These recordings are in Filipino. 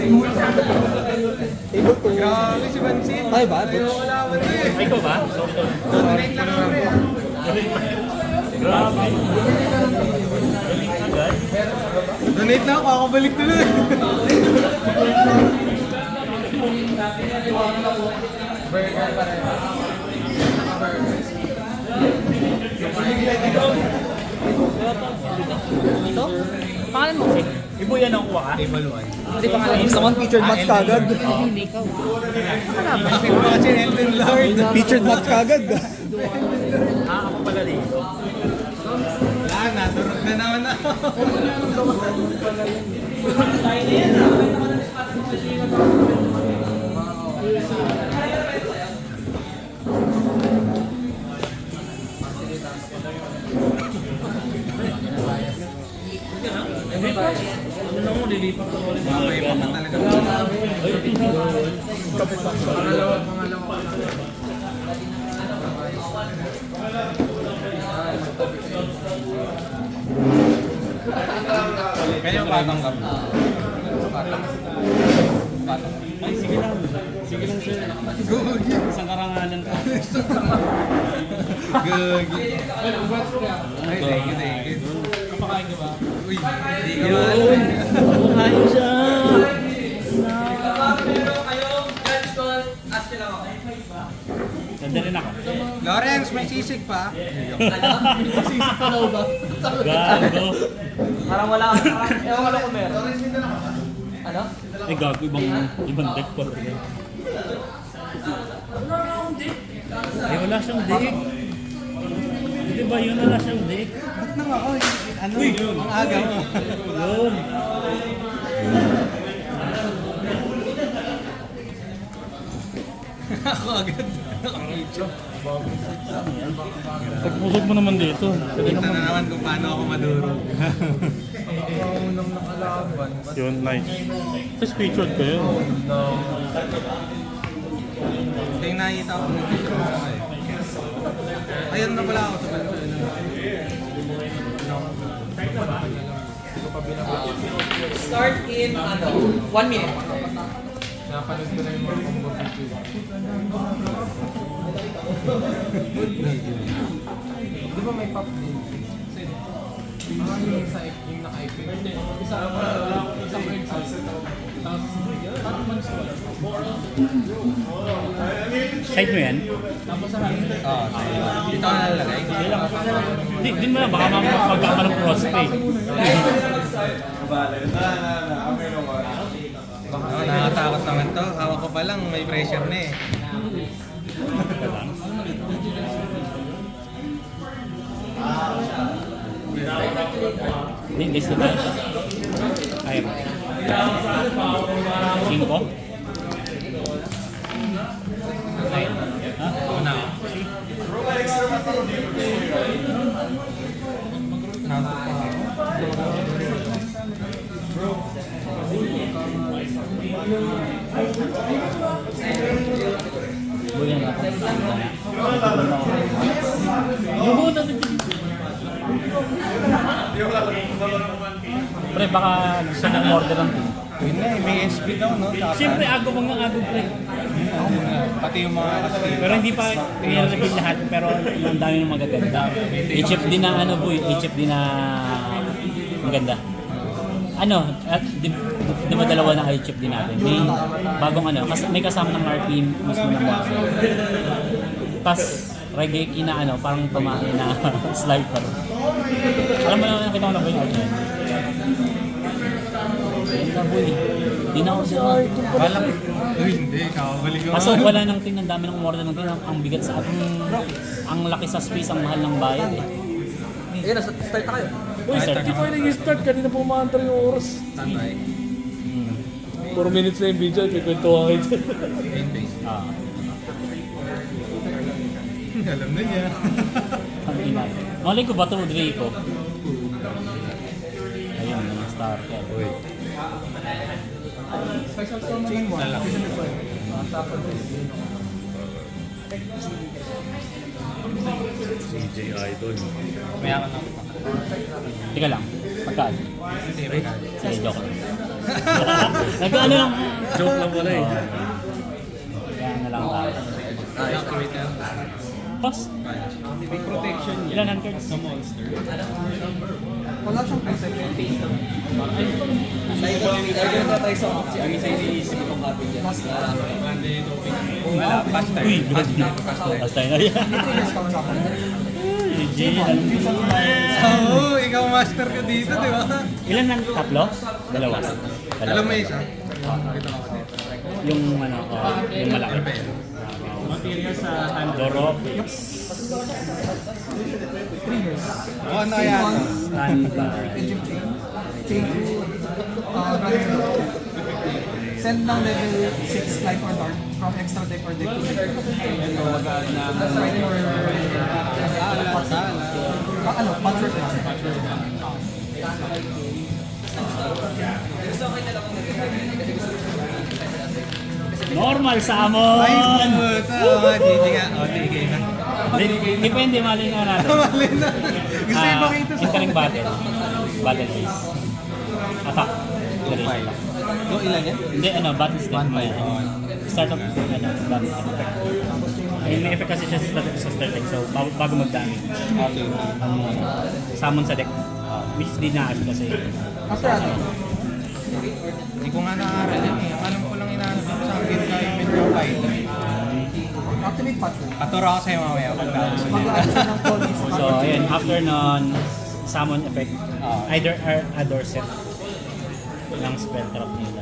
Able to... Grabe si Bansin. Ay ba? Wala ba din? Ay, ikaw ba? Donate lang ako rin. Grabe. Galing agad. Donate lang ako, kakabalik ko lang. Burger pa rin. Ito? Pangalan mo? Ibo yan ang kuha ka? Ibaluan. Hindi pangalan mo. Someone featured match kagad. Hindi ikaw. Bakit mo kasi Elden Lord? Featured match kagad. Ako pala dito. Wala, naturog na naman ako. Ano mo, lilipat ko ulit. Mamay pa ka talaga. Pangalawa. Kaya yung batang ka. Batang. Ay, sige lang. Sige lang, sir. Gugi. Isang karangalan ka. Gugi. Ay, thank you. Kapakain ka ba? Uy, hindi ka alam. Kapakain siya. Ganda rin ako. Lawrence, may sisig pa. Sisip ka daw ba? Gago. Parang wala ka. Ewan ko lang kung meron. Ano? Ay, gago. Ibang deck pa. Ay, wala siyang deck. Di ba yun wala siyang deck? Ba't nang ako? Ano yun? Ang aga mo. Yun. Ako agad. Pagpusog mo naman dito. Kita na naman kung paano ako madurog. Unang nakalaban. Yun, nice. Tapos featured ko yun. Ito yung nakita ko ng picture mo sa kayo. Ayun na pala ako sa balon. Start in, 1 minute. Napanood ko na yung mga combo video. Di ba may pop din? Yung sa yung naka-equip. Isang exit. Tapos, Side mo yan? Oo, dito ka nalalagay. Di mo na, baka magkakaroon ng crossplay. Oo, nakakatakot naman to. Hawak ko pa lang, may pressure na eh. Hindi, guys, diba? Ay, 5? Ha? Una. Nantok pa ako. Buyan ako. Pre, baka gusto mong order ng team. Yun na eh, may SP daw, no? Tapos, Siyempre, agaw mga agaw, pre. pati yung mga customer. Pero hindi pa i-reveal lahat, pero ang dami ng magaganda. I-chip din na ano, boy. I-chip din na maganda. Ano, at di ba dalawa na i-chip din natin? May bagong ano, may kasama ng RP mismo ng box. Tapos, reggae na ano, parang tumahin na slide pa rin. Alam mo na, nakita ko na ba yung art yan? Ganda, boy. Di na ako siya. Wala. Uy, hindi. Kakabalik ko. Kaso wala nang tingnan, dami ng order ng tingnan. Ang bigat sa ating, ang laki sa space, ang mahal ng bayad eh. Ayun, start na kayo. Uy, sir, Hindi pa yung nag-start. Kanina pa umaantar yung oras. Standby. 4 minutes na yung video. Kikwento ka kayo dyan. Main base. Alam na niya. Ang ina. Malay ko ba ito, Draco? Ayun, yung star. Uy. Chain 1. Lalaki. CJ Idol. May akan ako. Teka lang, magkaan? Hindi, may kaya. Sige, joke lang. Nag-ano lang. Joke lang pala eh. Kaya na lang tayo. Activator. Cost? Big protection niya. Ilan ang cards? Sa monster. Wala siyang protection. Lagi na tayo sa option. Ang isa iniisip kong copy dyan. Mas na lang. Wala, faster. Uy, grabe na. Basta yun na yan. Dito yung discount sa akin. Eugene. Oo, ikaw master ka dito, di ba? Ilan ang tatlo? Dalawa. Alam mo isa? Kita ko dito. Yung ano, yung malaki. Material sa hand. Doropix. Triggers. Oh, ano kaya ito? Standby. Egypt chain. Chain to Dragon. Send ng level 6 light or dark from extra deck or deck to deck. That's ready for ano, patchwork lang. Normal salmon! Ay, puta. GG nga. O, TK na. Depende, malin nga natin. Mali na. Gusto yung makita sa Entering battle. Battle phase. Attack. Duration lang. Go, ilan yan? Hindi, ano, battle step. 1-5. Start of, ano, battle effect. Ay, may effect kasi siya sa starting, so bago mag-damage. Okay. Summon sa deck. Which di na-ash kasi. After ano? Hindi ko nga naaral yan eh. Ang alam ko lang inaanap sa akin kayo medyo fighter. Activate patchwork. Aturo ako sa'yo mamaya pagkakos niya. Mag-add siya ng police. So, ayun, after nun, summon effect, either add or set ng spell trap nila.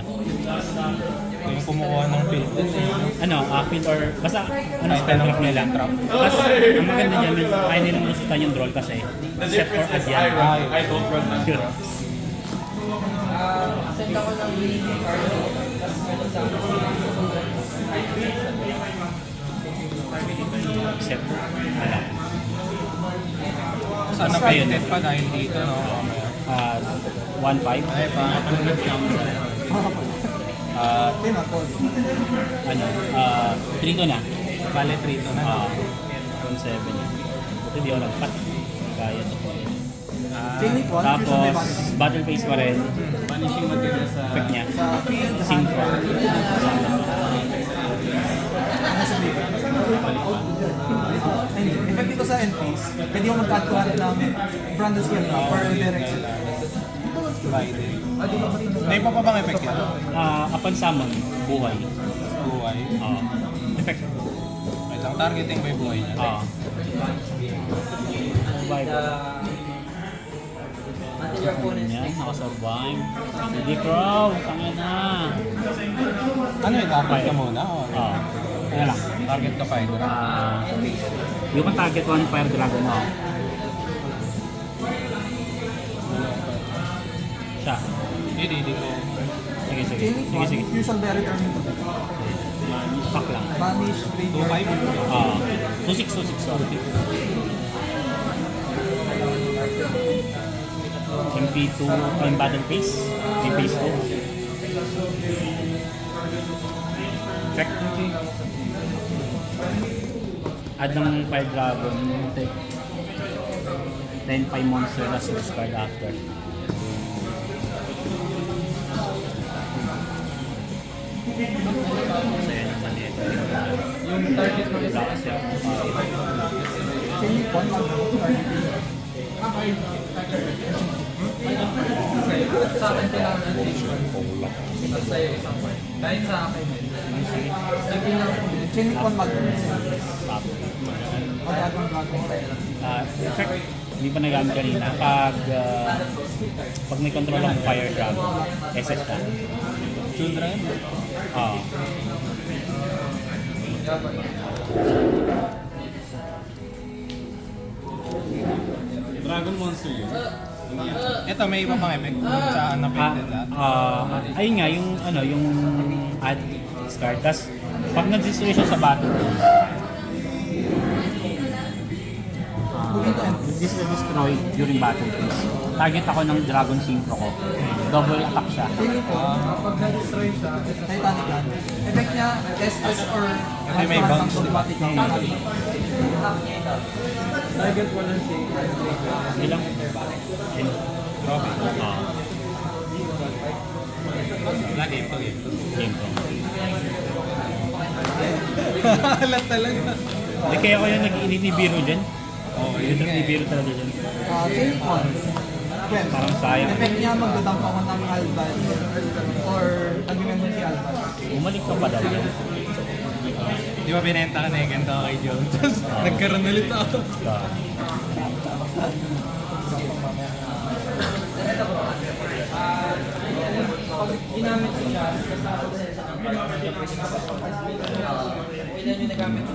Yung kumukuha ng build dun eh. Ano, field or, basta, ano, spell trap nila. Kasi, ang maganda dyan, kaya nilang lusutan yung draw kasi, set or add yan. Send ako ng Set, wala. Sana painted pa dahil dito, no? 1-5. Ay, pangatulog lang. Ano, 3 na. Bale, trito na. 7 yun. Buti di ako nagpat. Kaya to po yun. Technique 1, Tapos, battle phase pa rin. Vanishing material sa... Effect niya. sa field, Synchro. effect dito sa end phase, pwede mo mag-add to hand ng branded skill na for direct skill. Friday. May pa bang effect yan? Upon summon, buhay. Buhay. Effect. Wait lang, targeting pa yung buhay niya. Survival. Yan, nakasurvive. Sige, Crow. Tangin na. Ano yung target ka muna? O? Kaya lang. Target ka fighter. You can target one fire dragon mo. Siya. Hindi ko. Sige, sige. Technique Sige, sige. 1, fusion berry turning to deck. Pack lang. Banish, graveyard. 2-6, 2-6. Sorry. MP2 yung battle phase. Yung phase 2. Check. Add ng Fire Dragon. Then 5 monster na source card after. Yung target mo is Technique 1, sa akin kailangan ng sa'yo isang part. Kahit sa akin. Technique 1 mag-add ng dragon. Effect, hindi pa nagamit kanina. Pag may control ng Fire Dragon, SS ka. Children? Dragon Monster yun. Ito, may iba pang effect sa unaffected lahat. Ayun nga, yung ano, yung add card. Tapos, pag nag-destroy siya sa battle, destroy during battle phase. Target ako ng Dragon Synchro ko. Double attack siya. Pag na-destroy siya, Titanic yan. Effect niya, SS or may bounce, di ba? automatic ang target mo ng shake. Ilang? Grabe. Wala, game to. Game ko. Alat talaga. Hindi kaya ko yung nag-init ni Biro dyan. Oo, Yung trip ni Biro talaga dyan. Chain one. Well, Parang sayang. effect niya magdadamp ako ng Alban or nag-remember si Alban. Bumalik ka pa daw yan. Di ba binenta ka na yung ganito kay Jones? Tapos nagkaroon ulit ako.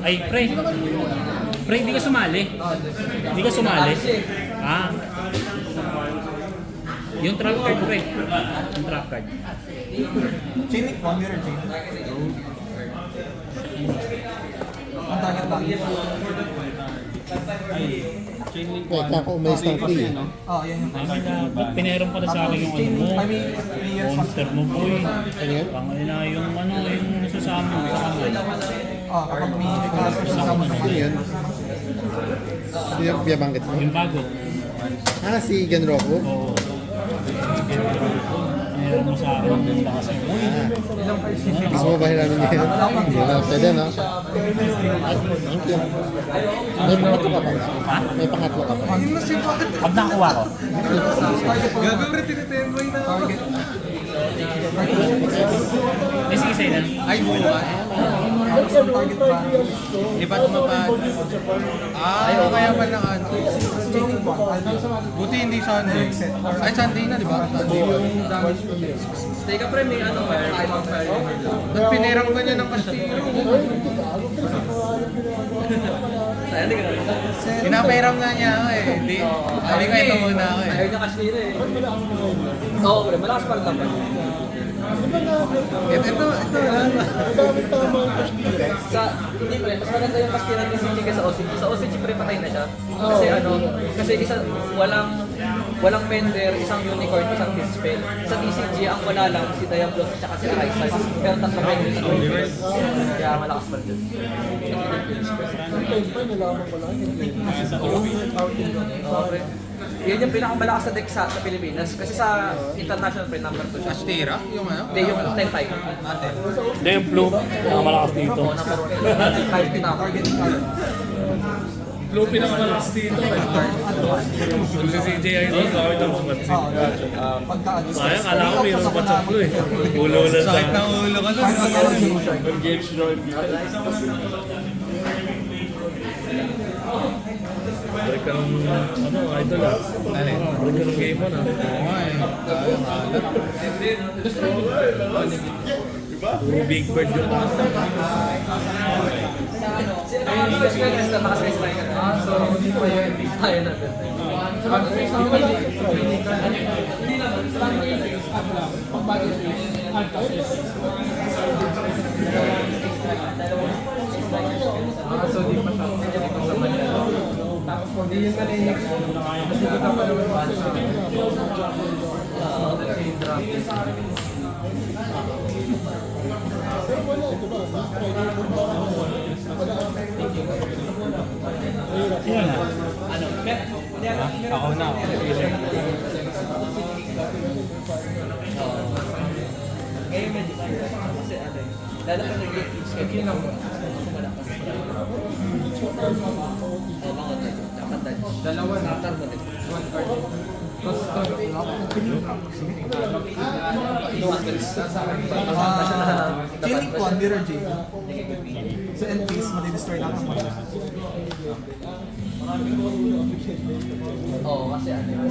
Ay, pre. Pre, hindi ka sumali. Hindi ka sumali. Ah. Yung trap card, pre. Yung trap card. Chain link one, mirror chain. Ang target lang. Wait, ako umalis ng free. Oh, yan yung Ay, ba't pinahiram pa na sa akin yung ano mo? I mean, 3 years Monster mo, boy. Ano yan? Pang ina yung ano, yung susama sa kanila. Oh, kapag may class ko sa sama Ano yun? Sino yung binabanggit mo? Yung bago. Ah, si Genroku? Oo. Pinahiram mo sa akin yung ganda kasi. Uy, Gusto mo ba hiramin niya yun? Hindi na, pwede no? Ay, thank you. May pangatlo ka pa? ha? May pangatlo ka pa? Pag nakakuha ko. Gagawin, tinitemboy na ako. target. Eh, sige, sa'yo na. Ay, buwan. Tapos ang target pa. Lipat mo pa. Kaya pa na ano. Chain link one, Alban. Buti hindi Sunday. Ay, Sunday na, di ba? Sunday. Teka pre, may ano fire, ibang fire. Ba't pinirang ka niya ng Castillo? Sayang, hindi ka na. Pinapairam nga niya ako eh. Hindi. Hindi ko ito muna ako eh. Ayaw niya kasi nila eh. Oo pre, malakas pa rin dapat. Ito, Sa, hindi pre, mas maganda yung Castilla ni CG kaysa OCG. Sa OCG pre, patay na siya. Kasi ano, kasi walang Pender, isang Unicorn, isang Dispel. Sa TCG, ang wala lang si Diablo at si Arisai. Pero tatlong Pender sa Universe. Kaya malakas pa rin dyan. Oo pre. Yan yung pinakamalakas sa deck sa Pilipinas. Kasi sa international pre, number 2 siya. Astera? Yung ano? Hindi, yung Tentai. Hindi, yung blue. Pinakamalakas dito. Oo, number 1. Kahit pinaka. Blue pinakamalakas dito. Kung si CJ Idol, gamit ang sumatsin. Pagka-ano. Sayang, kala ko mayroon pa sa blue eh. Ulo na sa... Sakit ng ulo ka doon. Engage na balik ka ng, ano, idol ah. Alin? Balik ka ng game mo na. Oo nga eh. Sayang, alat. Puro big bird yung nasa. Sino naman yung experience na nakasay-striker? So, tayo natin. So, di pa siya. Tapos, hindi yung kalinig. Kasi di ka pa naman Sino na? Ako na ako. ngayon medyo kasi ano lalo pa nag-game schedule lang malakas. Dapat dalawa na after mo din. One card. Chain link one, mirror chain. So end phase, madi-destroy lang ang mga. Oo, kasi ano yung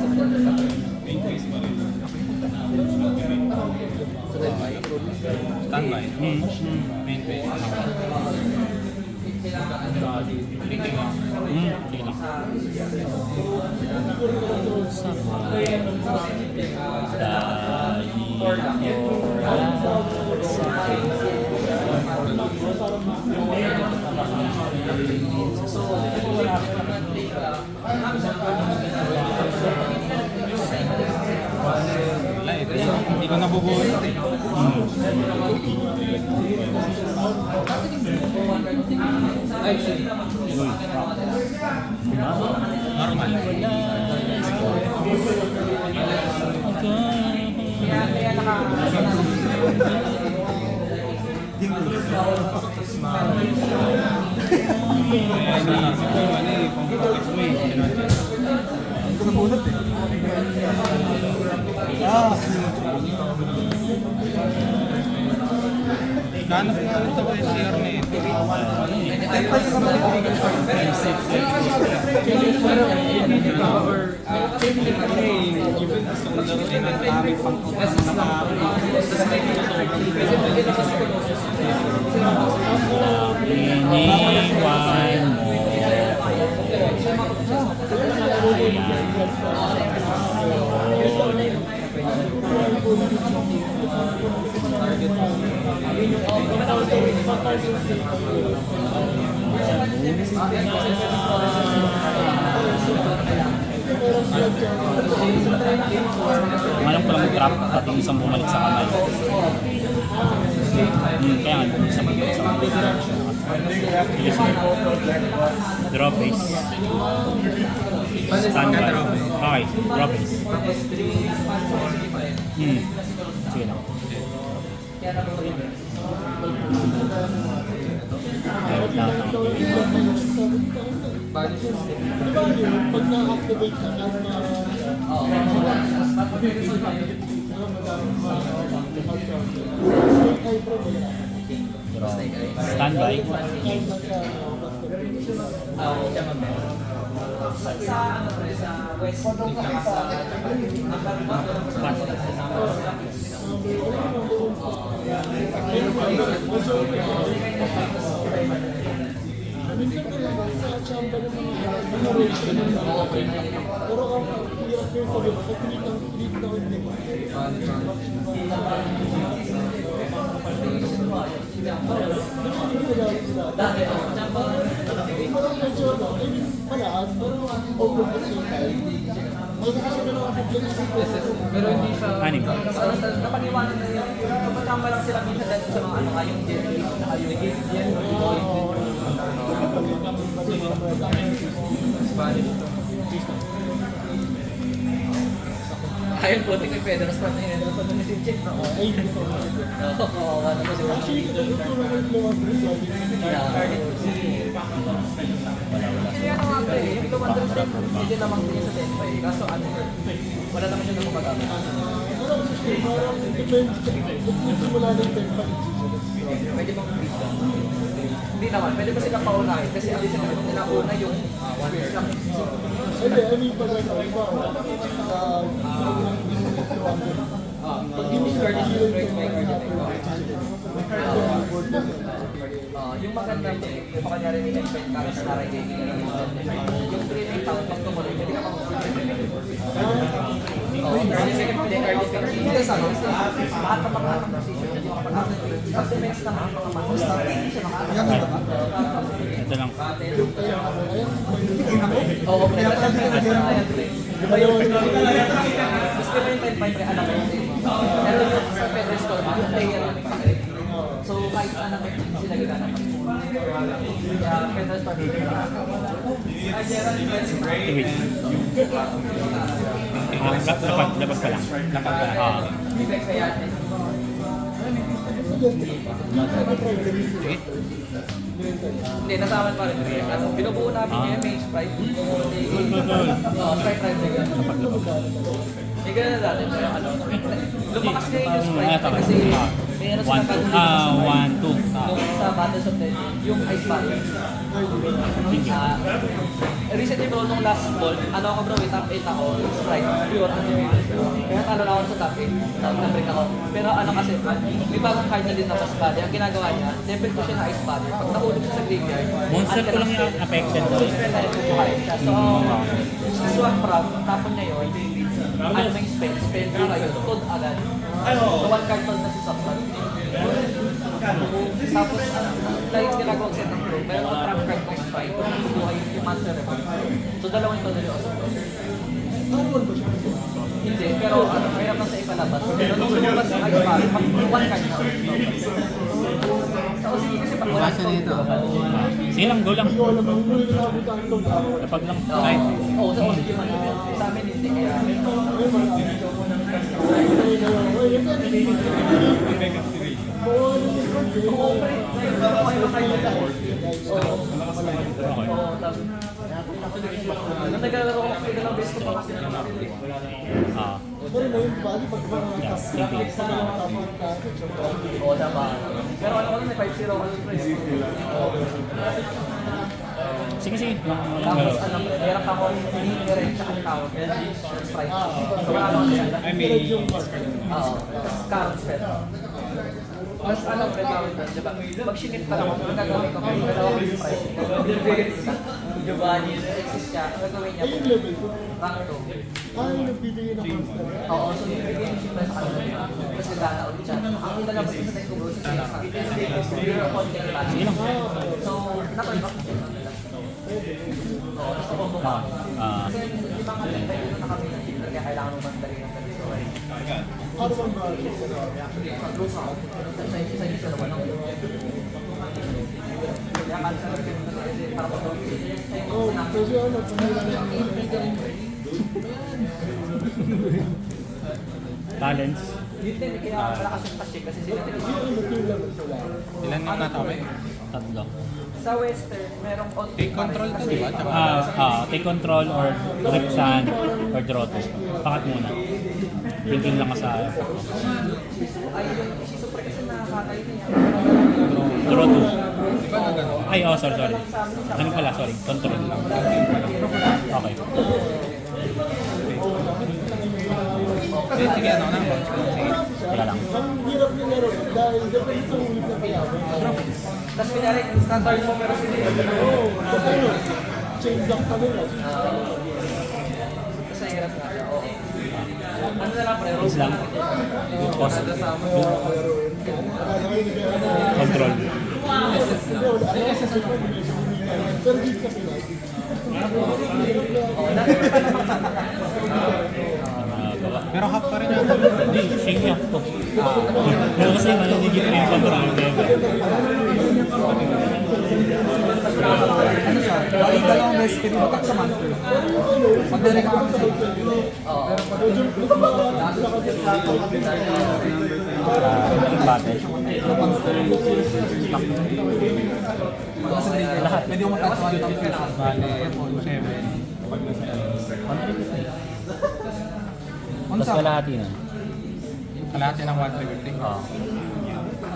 Standby. Main page. Thinking ako. Wala eh. Hindi ko nabubuhat eh. Normal. kaya Hindi ko nabunot eh. Ah, Gano'n ko nga ito yung CR na ito. Iniwan mo. Alam ko lang trap pati isang bumalik sa kamay. Kaya nga, isang bumalik sa kamay. Drop base. Standby. Okay, drop base. Sige lang. Ayot lang. Pag na-activate na lang Standby. minsan ka lang sa chamba ng mga ratio ng pero ang hirap yung sabi ko, click na hindi ko. Parang medyo malakas, pero over the same time. Magkakasya na lang Pero hindi siya... Anim. Napag-iwanan na yun. Kapag lang sila minsan dahil sa mga ano, yung Jerry, saka yung Gideon, Spanish. Ayun po, tingin Pedro sa na yun. Ano na si Chick na ako? Oo, ano mo siya. actually, nagtuturo ng mga group Kaya ano nga pre, hindi ko understand. Hindi naman tingin sa Denpa eh. Kaso ano, wala naman siya nang magamit. parang depends simula ng tempa. Pwede bang please lang? Hindi naman, pwede ba silang paunahin? Kasi ang sila nila una yung 1 year lang. Hindi, I mean, pag ano, iba, Pag hindi guardian yung break by guardian yung maganda yung pakanyari ni Expen kami sa Naray Gaming yung 3 taon pag tumuloy hindi ka hindi sa lahat ng mga position hindi makapag-update kasi next na mga mag-start Ito lang. oo gusto mo yung 10.5 alam mo pero yung sa Pedro Store player so kahit anak sila gano'n kaya Pedro Store Wait. Lapag pa lang. Lapag pa lang. Hindi, nasaman pa rin. Ano, binubuo namin yung MH Sprite. Oo, Sprite Rider. Hindi ganun na dati. Pero ano, lumakas na yung Sprite kasi may ano sila pag 1, 2. nung sa Battles of the yung Ice Battle. Recently bro, nung last ball, ano ako bro, top 8 ako, Sprite, pure undefeated. Kaya talo na ako sa top 8, top na break ako. Pero ano kasi, may bagong card na din na mas body. Ang ginagawa niya, level ko siya na Ice Battle. Pag nahulog siya sa graveyard, Monster ko lang yung affected doon. siya. So, swap prop, tapon niya yun, ano na yung spell ko yun, toad agad. So, one card toad na si Substance. Tapos, dahil ginagawang set ng pro, meron akong trap card ng strike, kung buhay yung Master Revolt. So, dalawang ito na yung hindi, pero ano, mayroon lang sa ipalabas. Pero nung lumabas yung Ice Battle, one card na. So, sige kasi pag wala sa dito. Sige lang, go lang. Lapag lang. Kahit. Oo, sa OCG man. Sa amin hindi kaya. Oo. Oo, tapos nung naglalaro ko kasi dalawang beses ko pa kasi nanakabili. Ah. Yeah, sige. Oo, tama. Pero ano ko lang, may 5-0 ako lang. Sige, sige. Tapos ano, meron pa ako meron siya ang tawag. Strike. So wala ako nila. I mean, Oo. Tapos card set. Mas ano, pre tawag doon, diba? Pag sinit pa lang ako, ang gagawin ko, kaya dalawa ko yung strike. Giovanni, exist siya. Ang gagawin niya, rank 2. Oo, so bibigyan niya siya sa kanila. Tapos nagana ulit siya. Ang ilalabas ko sa deck ko bro, sa zero content pa. So, nakalabas ko siya. Oo, tapos nabubok ako. Kasi yung mga tayo na kami ng team, kaya kailangan mo magdali ng dali. Mag-lose ako. Sa isa sa naman ako. Kaya cancel ko yung kasi para matulog. Talents. Yun din, kaya malakas yung pa-check kasi sila din. ilan yung natapay? Tatlo. Sa Western, merong on Take control to, di ba? Tsaka, Take control or rip sand or draw to. Pakat muna. Thinking lang ka sa ay yung si Super kasi nakakatay niya. draw to. di ba na gano'n? Ay, sorry. Ano pala, sorry. Control. Okay. Sige, ano na? Sige. Wala lang. Tapos kunyari, standard mo pero sila kasi hirap na siya. Oo. Ano na lang pre? Is lang. Post. Control. Oo, dati pa naman Gawa. Pero half pa rin yata. Hindi, shake niya to. Pero kasi maniligit na yung control. Ano siya? Bali dalawang beses pinutak sa monster. Magdirect ako siya. Battle. Nasa grid lahat. Pwede mo mag-touch one time fish. Tapos kalahati na. Kalahati ng 130. Oo.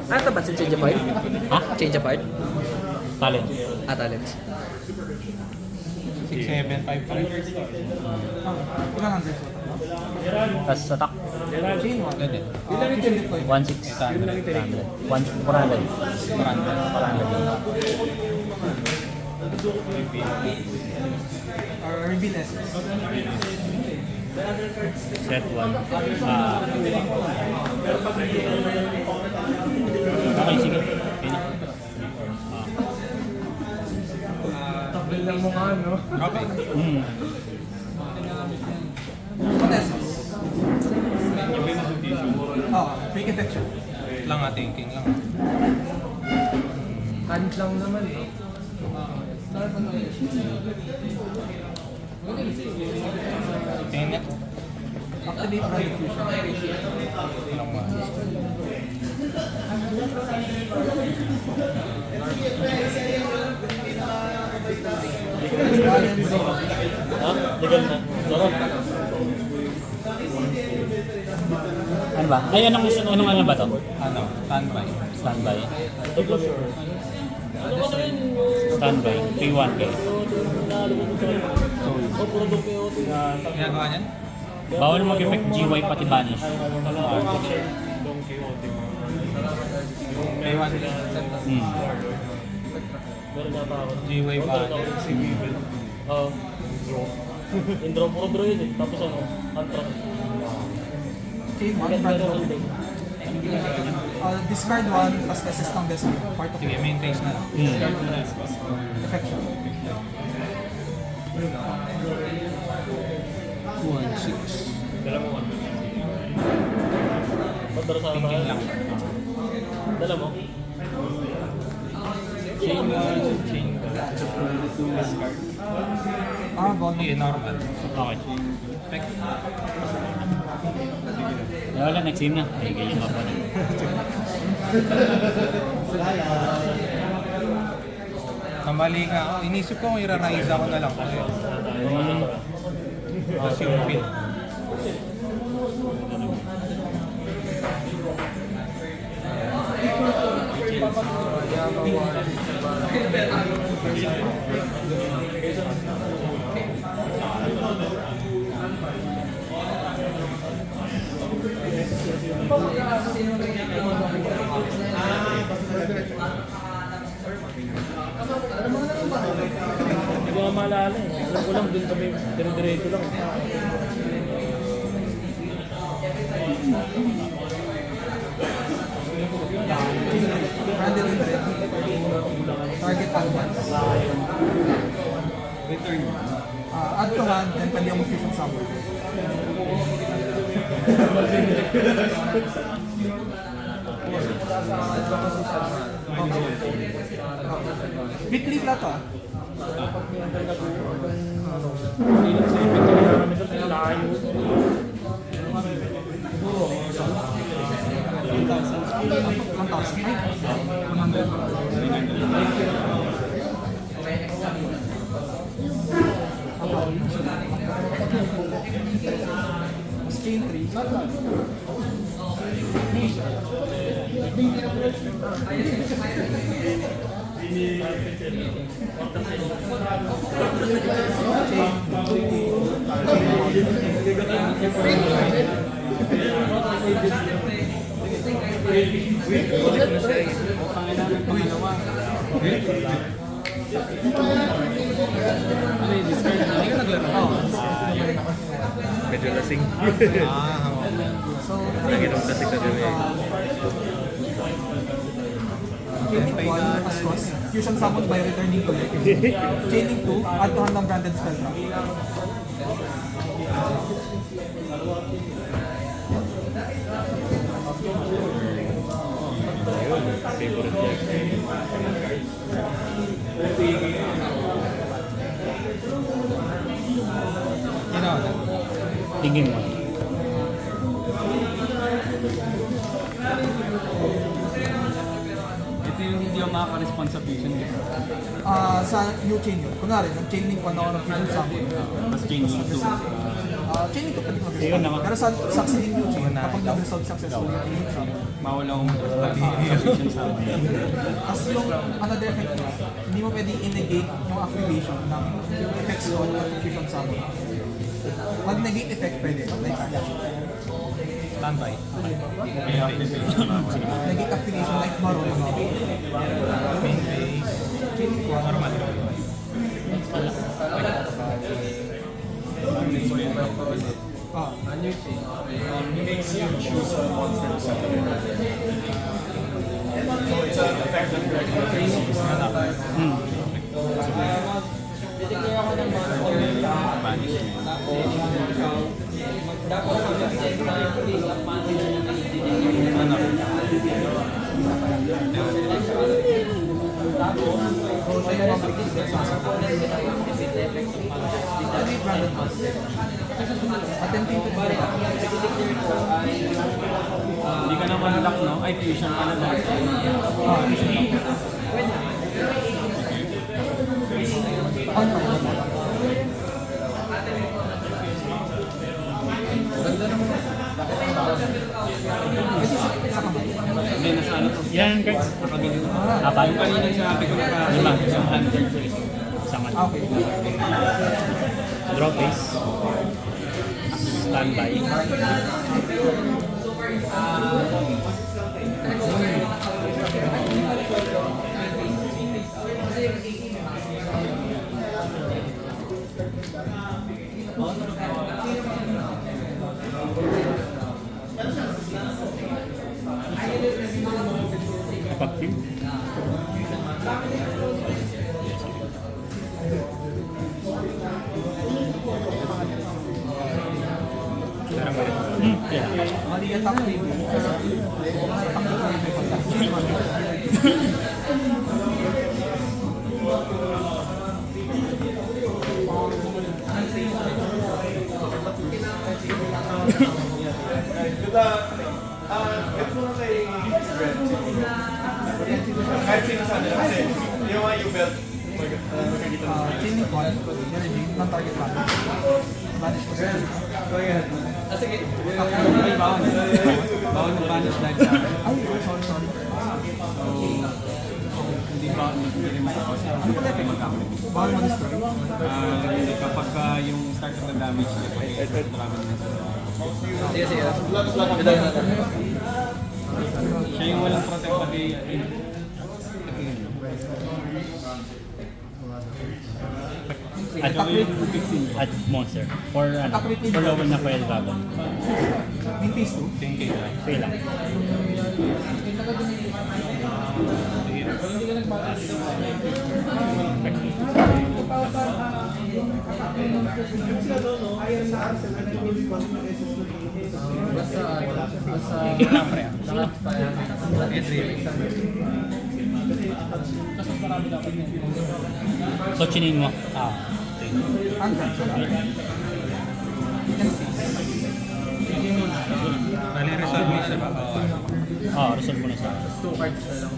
Ano ito ba? Change apart? Ha? Change apart? Talent. Talents. 675 pa rin. Ilan ang dress? Tapos attack. Chain one. Ganun. Ilan yung tilit ko? 1,600. 400. Or reveal essence. Set 1. Okay, sige. Okay. What essence? Oh, quick effect siya. Lang thinking lang. Hand lang naman eh. Tingin niya. Activate by fusion. Ilang ba? Ano ba? Ay, anong ba to? Ano? Standby. Standby. Standby. P1K. Ginagawa niyan? Bawal mag-effect GY pati banish. May 1 G-Way ba? Indro puro draw yun eh. Tapos ano, untrap. Chain one, front row. Discard one, plus SS ng best part of Sige, main phase na lang. effect siya. 1-6. Madara sa Thinking lang. Dala mo? Chain. Gone. Hindi, normal. Okay. Effect. Wala, next game na. Ay, ganyan nga po na. Namali nga ako. Inisip ko kung ira-rise ako na lang kasi. Tapos yung pin. Hindi ko nga maalala eh. Alam ko lang dun sa may dire-diretso lang. Branded in red. Target advance. Return. Add to hand, and pwede yung fusion summon. Weekly flat ah. Chain 3. Hindi ka naglaro. Medyo lasing. So, Naginom kasi kagabi. Chaining 1 as cost. Fusion summon by returning to deck. Chaining 2, add to hand ng branded spell trap. Ayun, favorite niya. Ginawa na. Tingin mo. Ito yung hindi ako makaka-respond sa fusion game. Sa new chain yun. Kunwari, nag-chain link 1 ako ng fusion summon. Tapos change to. Chain link 2 pwede Ayun na mag-respond. nga. Pero sa succeeding new chain, kapag nag-resolve successfully yung fusion summon. Mawala akong sa fusion sa amin. Tapos yung another effect niya, hindi mo pwedeng i-negate yung activation ng effects on at fusion summon. Mag-negate effect pwede, like action. Standby. Negate activation like Maroon. Main base. Chaining 1. Normal. Makes you choose a monster to summon. So it's an effect that Every branded pass. Attempting to buy Hindi ka naman lock, no? Ay, fusion ka na lock. on fire. Kasi sa kamay. Hindi, nasa ano to? Ilan cards? Nakagano. Apat. Yung kanina yung sinabi ko na 5. isang hunter. Isang Okay. draw face. Standby. Kapag-field. Yeah. Mali yung top 3. Ito na kay Red. Kahit sino sa nila kasi yung mga yung belt, 1, energy, non-target banish. Banish ko siya. Sige. May bawal. Bawal ng banish dahil sa akin. Ay, sorry. So, hindi ba hindi mo kasi Ano pala effect? Bawal mo destroy? kapag yung start of the damage niya, marami na siya. Sige. Bidaw natin. Siya yung walang protect pati At monster. For ano? For lower na Fire Dragon. Min phase 2? 10k na. Fail lang. So, chinin mo. Uncut siya lang. Bali, resolve mo na diba? Resolve mo na siya. 2 cards na lang.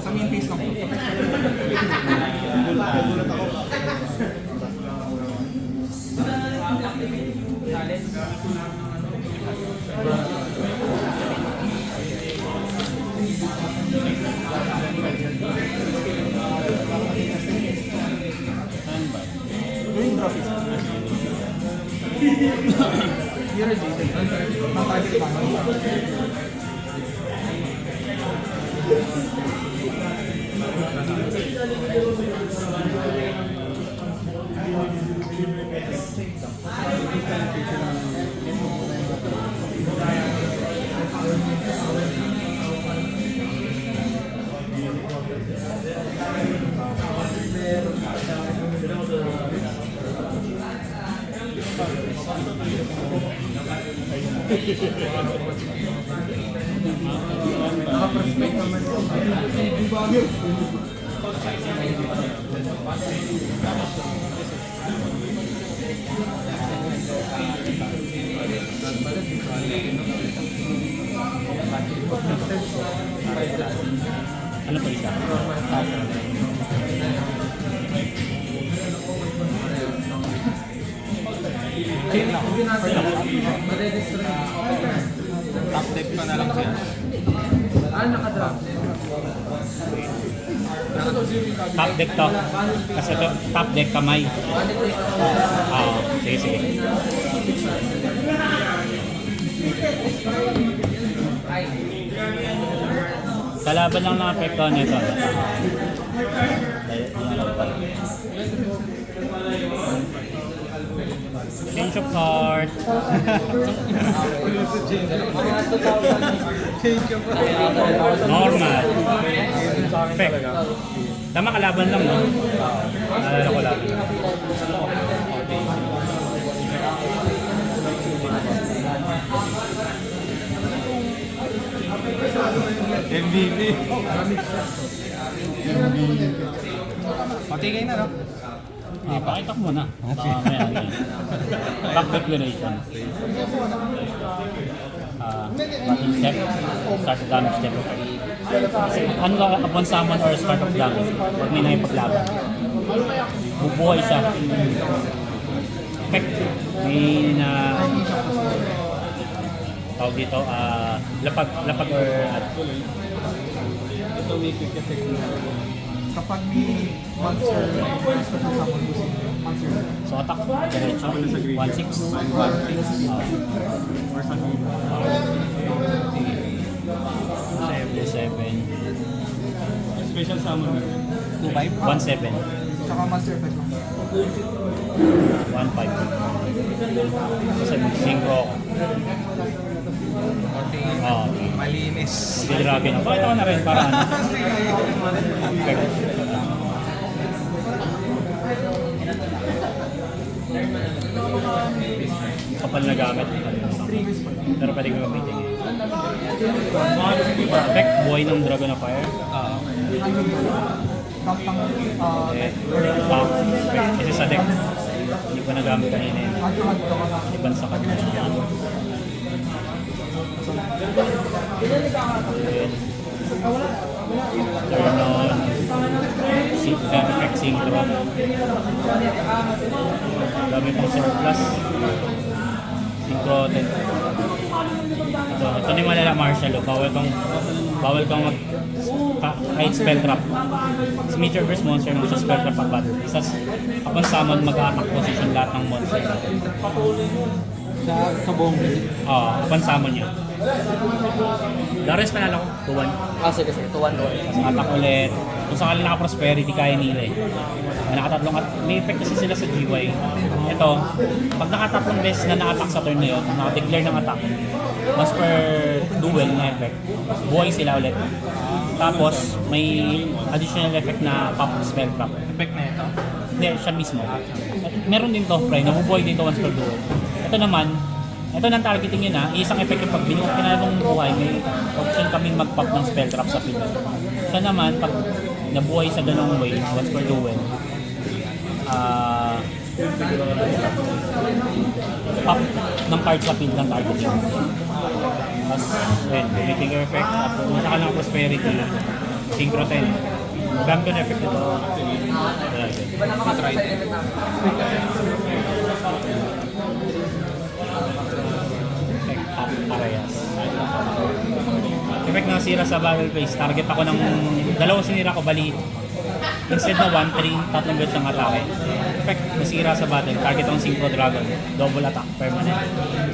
Sa main phase lang po. During draw phase. You're rejected. Non-target banish. Ano pa isa? Top deck pa na lang siya. Top deck to. Kasi to, top deck kamay. Sige. Kalaban lang ng apekto nito. Change of heart. Normal. Perfect. Tama, kalaban lang, no? Naalala ko lang. MVP. Patigay na, no? Pakita ko muna. Maya. Back declaration. Battle step. Start of damage step. Ano upon summon or start of damage, pag may nakipaglaban, bubuhay siya. Effect. May na tawag dito, lapag or Ito may quick effect na. Kapag may monster summon monster. so attack, diretso, 1-6. Or sa 7. special summon. 2-5. 1-7. Tsaka monster effect lang. 1-5. Kasi mag-synchro ako. Okay. Malinis. Mag-dragon ako. Pakita ko na rin para ano. Kapal na gamit. Pero pwede ko gamitin. Effect, buhay ng Dragon of Fire. Tampang Top. Kasi sa deck, hindi ko nagamit kanina yun. Iban sa kanya. Ayan. Turn-on, effect synchro. Gamit ang surplus. Synchro 10. Ito na yung malala martial. Bawal kang kahit spell trap. Si Meteor Burst monster nung siya spell trap agad. Upon summon, mag-attack position lahat ng monster. Sa buong Upon summon yun. Darius panalo ko, 2-1. Sige, 2-1 doon. Tapos attack ulit. Kung sakali naka-prosperity, kaya nila eh. Nakatatlong may effect kasi sila sa GY. Ito, pag nakatatlong beses na na-attack sa turn na yun, naka-declare ng attack, once per duel na effect, buhay sila ulit. Tapos, may additional effect na pop spell trap. effect na ito. Hindi, siya mismo. Meron din to, pre, nabubuhay din to once per duel. Ito naman, ito nang targeting yun ha, isang effect yung pag pinalong buhay, may option kaming mag-pop ng spell trap sa field. Siya naman, pag nabuhay sa ganong way, once per duel, pop ng card sa field ng targeting. Tapos, yun, gamitin yung effect, tapos kung saka ng prosperity, synchro 10. Gamit ko na effect nito. Matry. Parehas. Effect na sira sa battle phase. Target ako ng dalawang sinira ko, bali instead na 1-3, tatlong beses ang atake. Effect nasira sa battle. Target ang Synchro Dragon. Double attack permanent.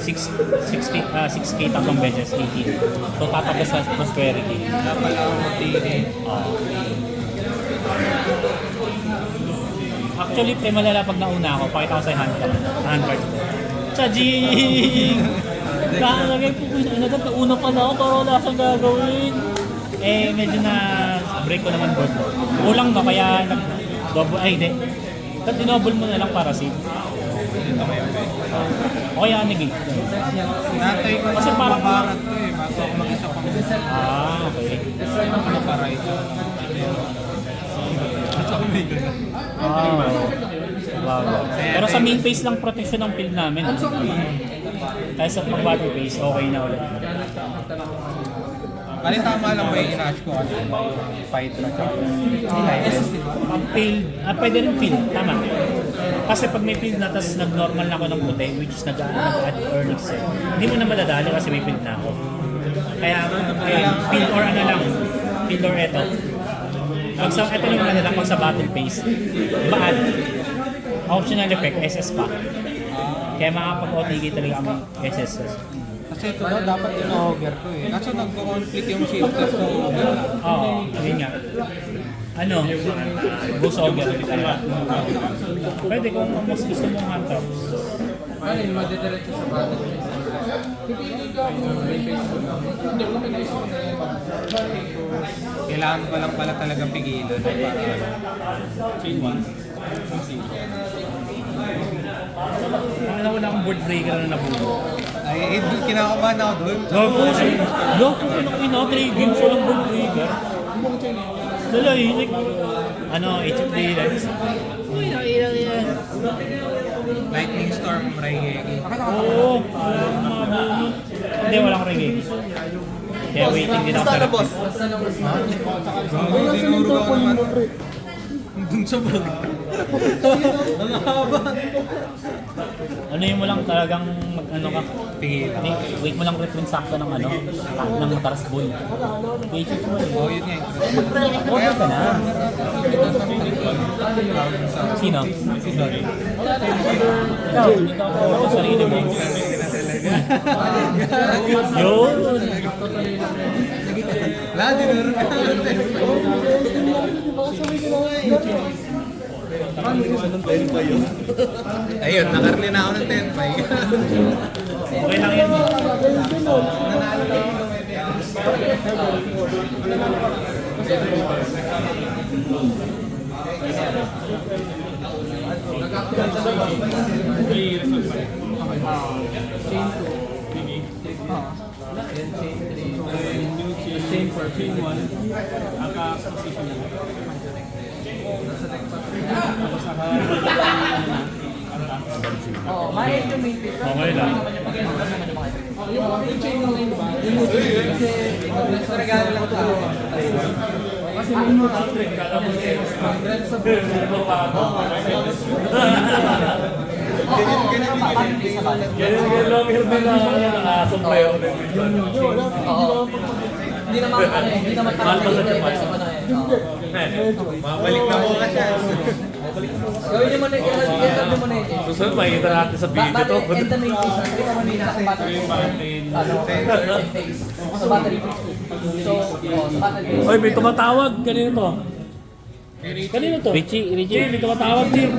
6k tatlong beses, 18. So tatagas sa prosperity. Pala ako matili. Actually, pre, malala pag nauna ako, pakita ko sa hand card ko. Chajing! Nakalagay po ko yung nauna pala ako para wala siyang gagawin. Eh, medyo na break ko naman board. Kulang no, kaya double, ay hindi. Dinouble mo na lang para safe. O kaya negate. Natay ko Kasi na parang- mabarat ko eh, bago ako mag-isa pang Okay. ano para ito. At ako may ganun. Wow. Pero sa main phase lang protection ng field namin. Kaya sa pag-battle phase, okay na ulit. Bali tama lang ba yung inash ko ano? Fight na ka. Ang field, pwede rin field, tama. Kasi pag may field na, tapos nag-normal na ako ng puti, which is nag-add or nag-set, hindi mo na madadali kasi may field na ako. Kaya field or ano lang, field or eto. Pag sa, ito naman nila, pag sa battle phase, ba-add. Optional effect, SS pa. Kaya makapag-OTG talaga ang SSS. Kasi ito daw dapat in-ogre ko eh. Kaso nagko-conflict yung shield test ko. Oo, yun nga. Ano? Boost Ogre. Pwede kung mas gusto mong hand traps. Kailangan ko lang pala talaga pigilan para chain 1. Ano wala akong board breaker na nabuo. Ay, kinakabahan ako doon. Gago siya. Gago ko nung ina, 3 games walang board breaker. Lala, like, ano, Age of Daylight. Uy, nakailang yan. Lightning Storm, Raigeki. Oo, mabunod. Hindi, walang reggae. Kaya waiting din ako sa boss. Gago, dinuro ako naman. Dun sa bag. Ang haba. Ano yun mo lang talagang ano ka? Pigilan. Wait mo lang reprint sakto ng ano, ng Taras Boy. Patience mo eh. Oh, yun nga. Okay ka na. Sino? Si Don. Ikaw, ikaw ako sa sarili mo. Yun. Wala, dinuro ka natin. Ayun, nakarli na ako ng 10 pa. Okay lang yan. Chain 4, chain 1, ang position na. Tapos Oo, ma-estimate. Okay lang. Yung chain mo yun ba? Kasi regalo lang ito. Kasi may mga Ganyan long hair din na nakasombrero din. Oo. Hindi naman hindi naman Mahal pa sa Japan. sa ano eh. Oo. Babalik na po kasi. Gawin niyo muna i-interview mo na yun. Susunod, makikita natin sa video to. End the main piece. Kasi ka muna sa battery. Ano? 10 days. Sa battery 50. So, sa battery. Oy, may tumatawag. Kanino to? Kanino to? Richie. Jay, may tumatawag, Jim.